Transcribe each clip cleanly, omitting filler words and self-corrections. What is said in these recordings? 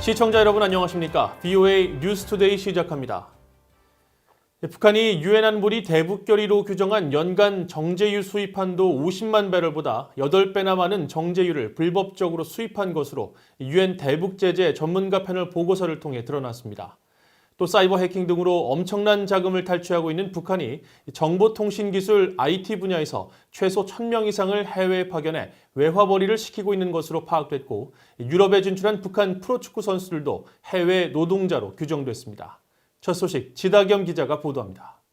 시청자 여러분 안녕하십니까? VOA 뉴스투데이 시작합니다. 북한이 유엔 안보리 대북 결의로 규정한 연간 정제유 수입 한도 50만 배럴보다 8배나 많은 정제유를 불법적으로 수입한 것으로 유엔 대북 제재 전문가 패널 보고서를 통해 드러났습니다. 또 사이버 해킹 등으로 엄청난 자금을 탈취하고 있는 북한이 정보통신기술 IT 분야에서 최소 1,000명 이상을 해외에 파견해 외화벌이를 시키고 있는 것으로 파악됐고 유럽에 진출한 북한 프로축구 선수들도 해외 노동자로 규정됐습니다. 첫 소식 지다겸 기자가 보도합니다.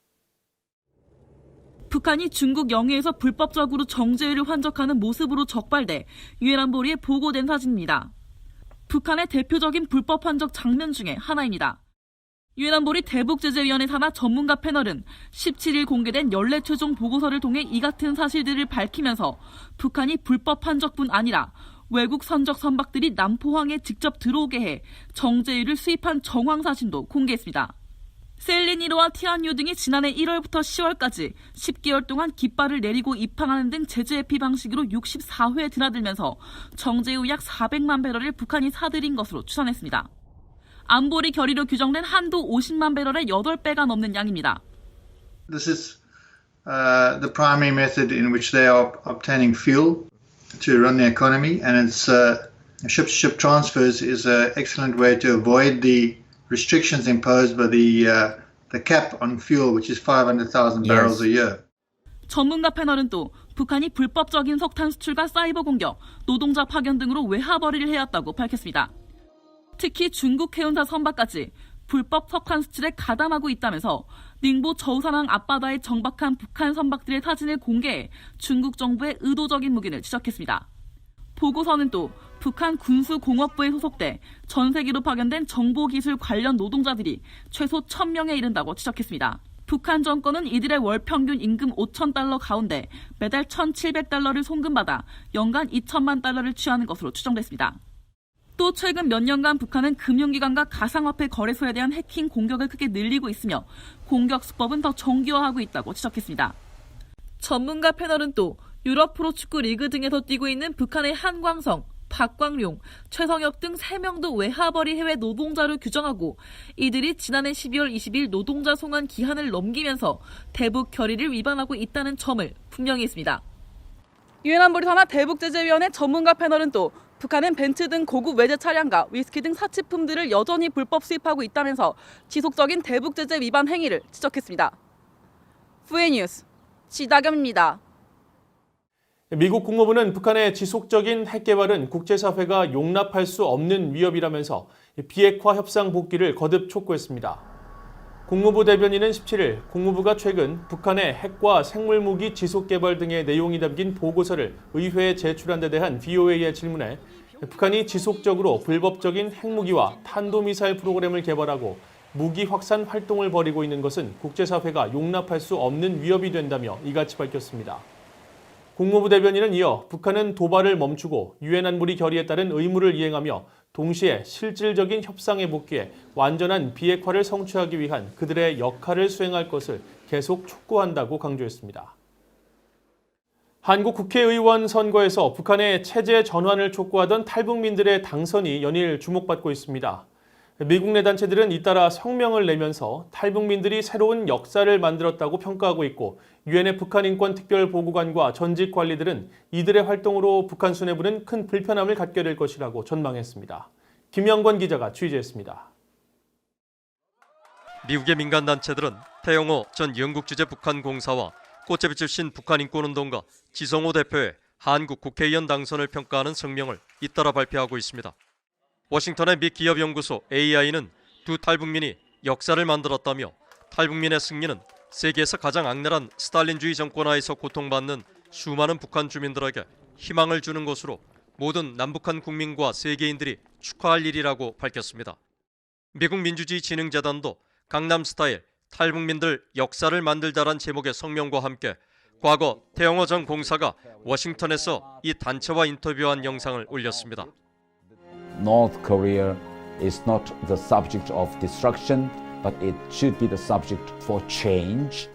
북한이 중국 영해에서 불법적으로 정제유를 환적하는 모습으로 적발돼 유엔 안보리에 보고된 사진입니다. 북한의 대표적인 불법 환적 장면 중에 하나입니다. 유엔 안보리 대북제재위원회 산하 전문가 패널은 17일 공개된 연례 최종 보고서를 통해 이 같은 사실들을 밝히면서 북한이 불법 환적뿐 아니라 외국 선적 선박들이 남포항에 직접 들어오게 해 정제유를 수입한 정황 사진도 공개했습니다. 셀리니로와 티안유 등이 지난해 1월부터 10월까지 10개월 동안 깃발을 내리고 입항하는 등 제재 회피 방식으로 64회 드나들면서 정제유 약 400만 배럴을 북한이 사들인 것으로 추산했습니다. 안보리 결의로 규정된 한도 50만 배럴의 8배가 넘는 양입니다. This is the primary method in which they are obtaining fuel to run the economy, and it's ship-to-ship transfers is an excellent way to avoid the restrictions imposed by the cap on fuel, which is 500,000 barrels a year. 전문가 패널은 또 북한이 불법적인 석탄 수출과 사이버 공격, 노동자 파견 등으로 외화벌이를 해왔다고 밝혔습니다. 특히 중국 해운사 선박까지 불법 석탄 수출에 가담하고 있다면서 닝보 저우산항 앞바다에 정박한 북한 선박들의 사진을 공개해 중국 정부의 의도적인 묵인을 지적했습니다. 보고서는 또 북한 군수공업부에 소속돼 전 세계로 파견된 정보기술 관련 노동자들이 최소 1,000명에 이른다고 지적했습니다. 북한 정권은 이들의 월 평균 임금 5,000달러 가운데 매달 1,700달러를 송금받아 연간 2천만 달러를 취하는 것으로 추정됐습니다. 또 최근 몇 년간 북한은 금융기관과 가상화폐 거래소에 대한 해킹 공격을 크게 늘리고 있으며 공격 수법은 더 정교화하고 있다고 지적했습니다. 전문가 패널은 또 유럽 프로축구 리그 등에서 뛰고 있는 북한의 한광성, 박광룡, 최성혁 등 3명도 외화벌이 해외 노동자로 규정하고 이들이 지난해 12월 20일 노동자 송환 기한을 넘기면서 대북 결의를 위반하고 있다는 점을 분명히 했습니다. 유엔 안보리 산하 대북제재위원회 전문가 패널은 또 북한은 벤츠 등 고급 외제 차량과 위스키 등 사치품들을 여전히 불법 수입하고 있다면서 지속적인 대북제재 위반 행위를 지적했습니다. VOA 뉴스 지다겸입니다. 미국 국무부는 북한의 지속적인 핵 개발은 국제사회가 용납할 수 없는 위협이라면서 비핵화 협상 복귀를 거듭 촉구했습니다. 국무부 대변인은 17일 국무부가 최근 북한의 핵과 생물무기 지속개발 등의 내용이 담긴 보고서를 의회에 제출한 데 대한 VOA의 질문에 북한이 지속적으로 불법적인 핵무기와 탄도미사일 프로그램을 개발하고 무기 확산 활동을 벌이고 있는 것은 국제사회가 용납할 수 없는 위협이 된다며 이같이 밝혔습니다. 국무부 대변인은 이어 북한은 도발을 멈추고 유엔 안보리 결의에 따른 의무를 이행하며 동시에 실질적인 협상에 복귀해 완전한 비핵화를 성취하기 위한 그들의 역할을 수행할 것을 계속 촉구한다고 강조했습니다. 한국 국회의원 선거에서 북한의 체제 전환을 촉구하던 탈북민들의 당선이 연일 주목받고 있습니다. 미국 내 단체들은 잇따라 성명을 내면서 탈북민들이 새로운 역사를 만들었다고 평가하고 있고 유엔의 북한인권특별보고관과 전직 관리들은 이들의 활동으로 북한 수뇌부는 큰 불편함을 갖게 될 것이라고 전망했습니다. 김영권 기자가 취재했습니다. 미국의 민간단체들은 태영호 전 영국 주재 북한 공사와 꽃제비 출신 북한인권운동가 지성호 대표의 한국 국회의원 당선을 평가하는 성명을 잇따라 발표하고 있습니다. 워싱턴의 미 기업연구소 AI는 두 탈북민이 역사를 만들었다며 탈북민의 승리는 세계에서 가장 악랄한 스탈린주의 정권하에서 고통받는 수많은 북한 주민들에게 희망을 주는 것으로 모든 남북한 국민과 세계인들이 축하할 일이라고 밝혔습니다. 미국 민주주의진흥재단도 강남스타일 탈북민들 역사를 만들자란 제목의 성명과 함께 과거 태영호 전 공사가 워싱턴에서 이 단체와 인터뷰한 영상을 올렸습니다. North Korea is not the subject of destruction, but it should be the subject for change.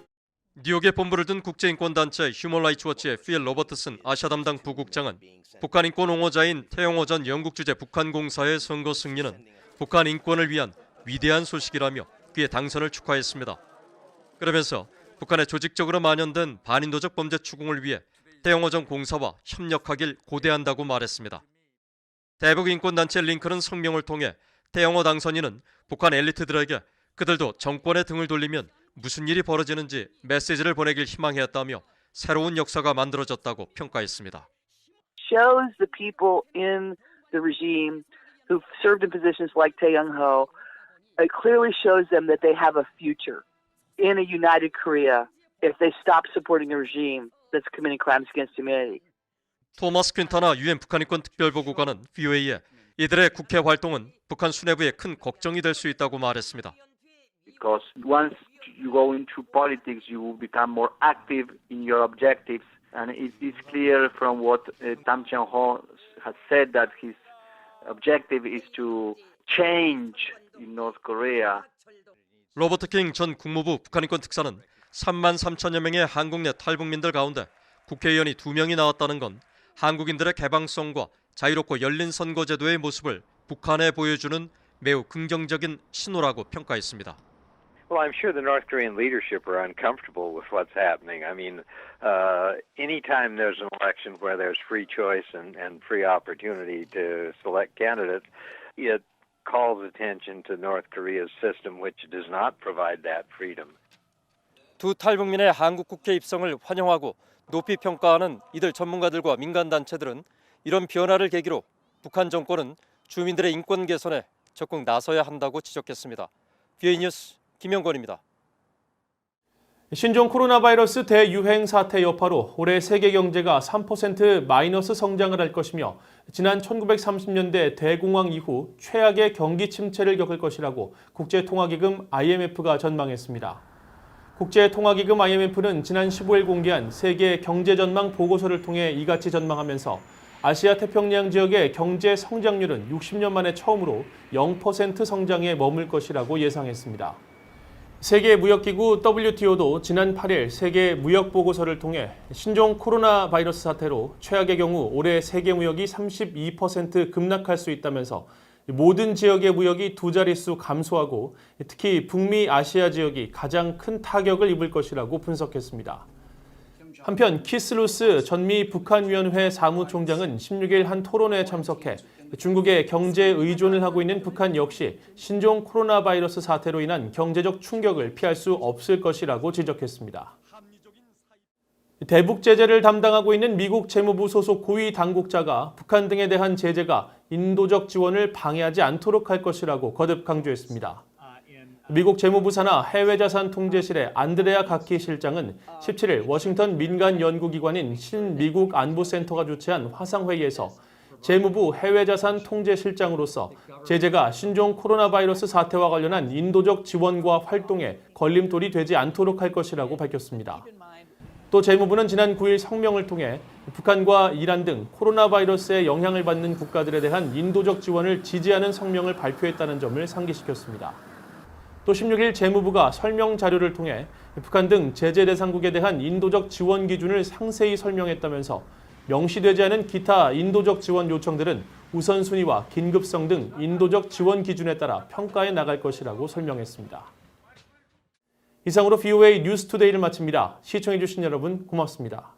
뉴욕에 본부를 둔 국제인권단체 휴먼 라이츠 워치의 필 로버트슨 아시아 담당 부국장은 북한 인권 옹호자인 태영호 전 영국 주재 북한 공사의 선거 승리는 북한 인권을 위한 위대한 소식이라며 그의 당선을 축하했습니다. 그러면서 북한에 조직적으로 만연된 반인도적 범죄 추궁을 위해 태영호 공사와 협력하길 고대한다고 말했습니다. 대북 인권단체 링크는 성명을 통해 태영호 당선인은 북한 엘리트들에게 그들도 정권에 등을 돌리면 무슨 일이 벌어지는지 메시지를 보내길 희망했다며 새로운 역사가 만들어졌다고 평가했습니다. Shows the people in the regime who've served in positions like Tae Young-ho, it clearly shows them that they have a future in a united Korea if they stop supporting a regime that's committing crimes against humanity. 토마스 퀸타나 유엔 북한인권 특별보고관은 VOA에 이들의 국회 활동은 북한 수뇌부에 큰 걱정이 될 수 있다고 말했습니다. Because once you go into politics, you will become more active in your objectives, and it is clear from what Tam Chang-ho has said that his objective is to change in North Korea. 로버트 킹 전 국무부 북한인권 특사는 3만 3천여 명의 한국 내 탈북민들 가운데 국회의원이 2명이 나왔다는 건 한국인들의 개방성과 자유롭고 열린 선거제도의 모습을 북한에 보여주는 매우 긍정적인 신호라고 평가했습니다. Well, I'm sure the North Korean leadership are uncomfortable with what's happening. I mean, anytime there's an election where there's free choice and free opportunity to select candidates, it calls attention to North Korea's system, which does not provide that freedom. 두 탈북민의 한국 국회 입성을 환영하고 높이 평가하는 이들 전문가들과 민간단체들은 이런 변화를 계기로 북한 정권은 주민들의 인권 개선에 적극 나서야 한다고 지적했습니다. VOA 뉴스 김영권입니다. 신종 코로나 바이러스 대유행 사태 여파로 올해 세계 경제가 3% 마이너스 성장을 할 것이며 지난 1930년대 대공황 이후 최악의 경기 침체를 겪을 것이라고 국제통화기금 IMF가 전망했습니다. 국제통화기금 IMF는 지난 15일 공개한 세계 경제전망 보고서를 통해 이같이 전망하면서 아시아 태평양 지역의 경제 성장률은 60년 만에 처음으로 0% 성장에 머물 것이라고 예상했습니다. 세계무역기구 WTO도 지난 8일 세계 무역 보고서를 통해 신종 코로나 바이러스 사태로 최악의 경우 올해 세계 무역이 32% 급락할 수 있다면서 모든 지역의 무역이 두 자릿수 감소하고 특히 북미 아시아 지역이 가장 큰 타격을 입을 것이라고 분석했습니다. 한편 키슬루스 전미 북한위원회 사무총장은 16일 한 토론회에 참석해 중국의 경제 의존을 하고 있는 북한 역시 신종 코로나 바이러스 사태로 인한 경제적 충격을 피할 수 없을 것이라고 지적했습니다. 대북 제재를 담당하고 있는 미국 재무부 소속 고위 당국자가 북한 등에 대한 제재가 인도적 지원을 방해하지 않도록 할 것이라고 거듭 강조했습니다. 미국 재무부 산하 해외자산 통제실의 안드레아 가키 실장은 17일 워싱턴 민간 연구기관인 신미국 안보센터가 주최한 화상회의에서 재무부 해외자산 통제실장으로서 제재가 신종 코로나 바이러스 사태와 관련한 인도적 지원과 활동에 걸림돌이 되지 않도록 할 것이라고 밝혔습니다. 또 재무부는 지난 9일 성명을 통해 북한과 이란 등 코로나 바이러스의 영향을 받는 국가들에 대한 인도적 지원을 지지하는 성명을 발표했다는 점을 상기시켰습니다. 또 16일 재무부가 설명 자료를 통해 북한 등 제재 대상국에 대한 인도적 지원 기준을 상세히 설명했다면서 명시되지 않은 기타 인도적 지원 요청들은 우선순위와 긴급성 등 인도적 지원 기준에 따라 평가해 나갈 것이라고 설명했습니다. 이상으로 VOA 뉴스투데이를 마칩니다. 시청해주신 여러분 고맙습니다.